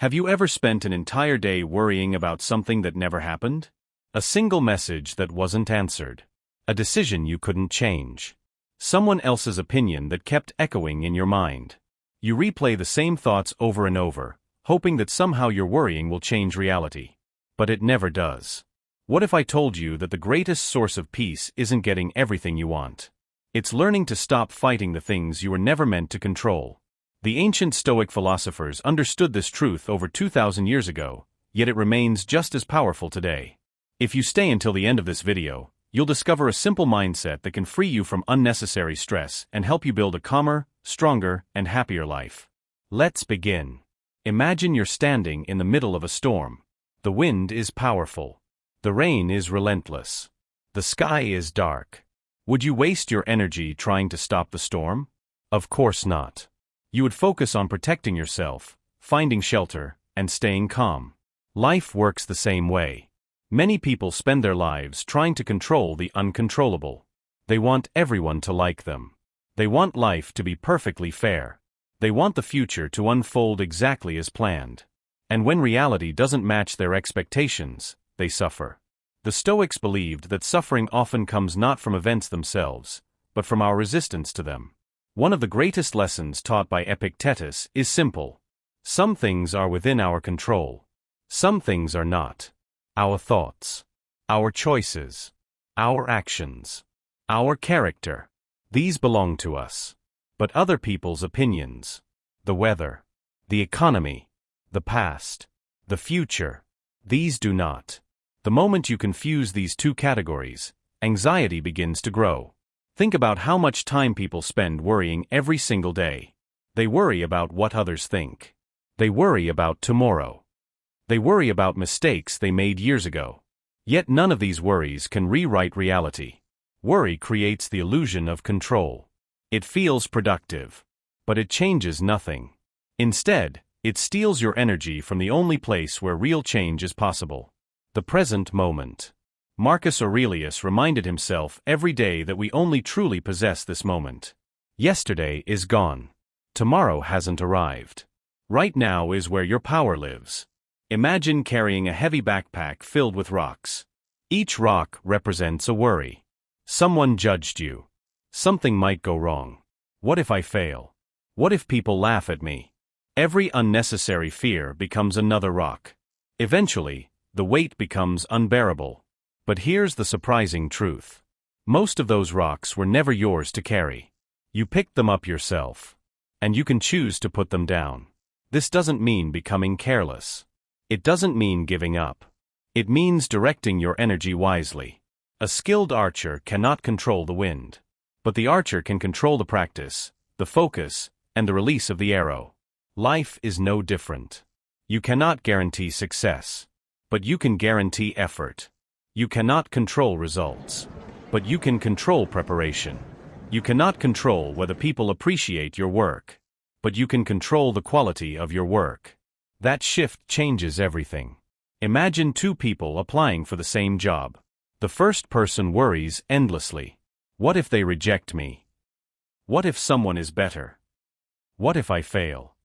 Have you ever spent an entire day worrying about something that never happened? A single message that wasn't answered. A decision you couldn't change. Someone else's opinion that kept echoing in your mind. You replay the same thoughts over and over, hoping that somehow your worrying will change reality. But it never does. What if I told you that the greatest source of peace isn't getting everything you want? It's learning to stop fighting the things you were never meant to control. The ancient Stoic philosophers understood this truth over 2,000 years ago, yet it remains just as powerful today. If you stay until the end of this video, you'll discover a simple mindset that can free you from unnecessary stress and help you build a calmer, stronger, and happier life. Let's begin. Imagine you're standing in the middle of a storm. The wind is powerful. The rain is relentless. The sky is dark. Would you waste your energy trying to stop the storm? Of course not. You would focus on protecting yourself, finding shelter, and staying calm. Life works the same way. Many people spend their lives trying to control the uncontrollable. They want everyone to like them. They want life to be perfectly fair. They want the future to unfold exactly as planned. And when reality doesn't match their expectations, they suffer. The Stoics believed that suffering often comes not from events themselves, but from our resistance to them. One of the greatest lessons taught by Epictetus is simple. Some things are within our control. Some things are not. Our thoughts, our choices, our actions, our character. These belong to us. But other people's opinions, the weather, the economy, the past, the future, these do not. The moment you confuse these two categories, anxiety begins to grow. Think about how much time people spend worrying every single day. They worry about what others think. They worry about tomorrow. They worry about mistakes they made years ago. Yet none of these worries can rewrite reality. Worry creates the illusion of control. It feels productive, but it changes nothing. Instead, it steals your energy from the only place where real change is possible. The present moment. Marcus Aurelius reminded himself every day that we only truly possess this moment. Yesterday is gone. Tomorrow hasn't arrived. Right now is where your power lives. Imagine carrying a heavy backpack filled with rocks. Each rock represents a worry. Someone judged you. Something might go wrong. What if I fail? What if people laugh at me? Every unnecessary fear becomes another rock. Eventually, the weight becomes unbearable. But here's the surprising truth. Most of those rocks were never yours to carry. You picked them up yourself. And you can choose to put them down. This doesn't mean becoming careless. It doesn't mean giving up. It means directing your energy wisely. A skilled archer cannot control the wind. But the archer can control the practice, the focus, and the release of the arrow. Life is no different. You cannot guarantee success. But you can guarantee effort. You cannot control results. But you can control preparation. You cannot control whether people appreciate your work. But you can control the quality of your work. That shift changes everything. Imagine two people applying for the same job. The first person worries endlessly. What if they reject me? What if someone is better? What if I fail?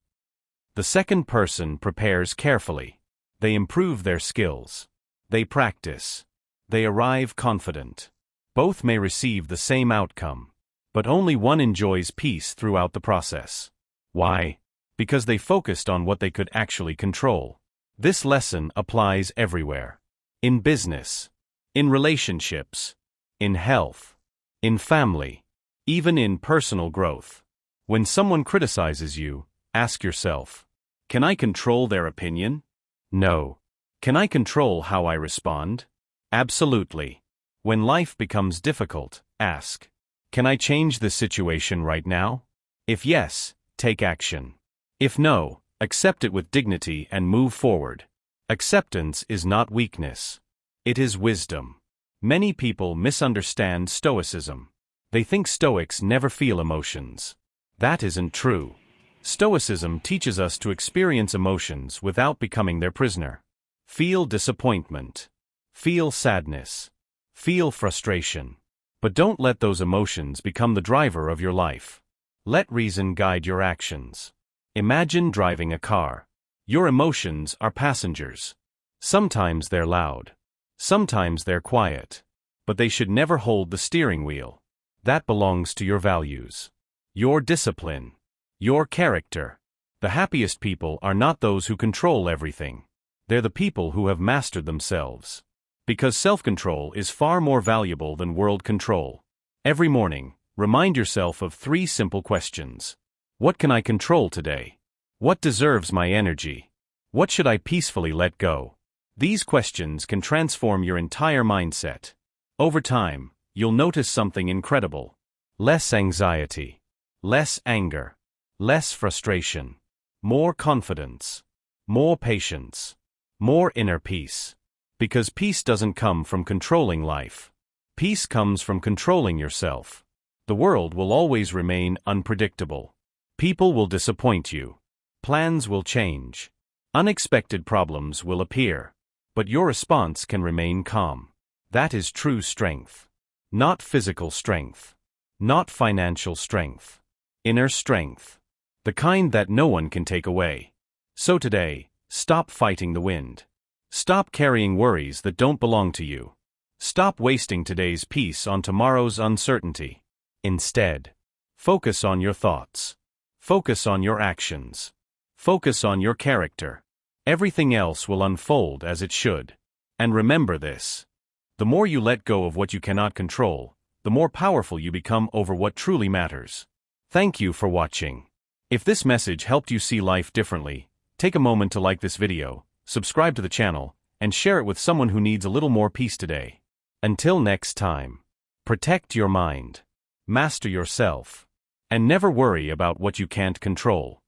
The second person prepares carefully. They improve their skills. They practice. They arrive confident. Both may receive the same outcome. But only one enjoys peace throughout the process. Why? Because they focused on what they could actually control. This lesson applies everywhere. In business. In relationships. In health. In family. Even in personal growth. When someone criticizes you, ask yourself, can I control their opinion? No. Can I control how I respond? Absolutely. When life becomes difficult, ask, can I change this situation right now? If yes, take action. If no, accept it with dignity and move forward. Acceptance is not weakness. It is wisdom. Many people misunderstand Stoicism. They think Stoics never feel emotions. That isn't true. Stoicism teaches us to experience emotions without becoming their prisoner. Feel disappointment. Feel sadness. Feel frustration. But don't let those emotions become the driver of your life. Let reason guide your actions. Imagine driving a car. Your emotions are passengers. Sometimes they're loud. Sometimes they're quiet. But they should never hold the steering wheel. That belongs to your values, your discipline, your character. The happiest people are not those who control everything. They're the people who have mastered themselves. Because self-control is far more valuable than world control. Every morning, remind yourself of 3 simple questions. What can I control today? What deserves my energy? What should I peacefully let go? These questions can transform your entire mindset. Over time, you'll notice something incredible. Less anxiety. Less anger. Less frustration. More confidence. More patience. More inner peace. Because peace doesn't come from controlling life. Peace comes from controlling yourself. The world will always remain unpredictable. People will disappoint you. Plans will change. Unexpected problems will appear. But your response can remain calm. That is true strength. Not physical strength. Not financial strength. Inner strength. The kind that no one can take away. So today, stop fighting the wind. Stop carrying worries that don't belong to you. Stop wasting today's peace on tomorrow's uncertainty. Instead, focus on your thoughts. Focus on your actions. Focus on your character. Everything else will unfold as it should. And remember this. The more you let go of what you cannot control, the more powerful you become over what truly matters. Thank you for watching. If this message helped you see life differently, take a moment to like this video, subscribe to the channel, and share it with someone who needs a little more peace today. Until next time, protect your mind, master yourself, and never worry about what you can't control.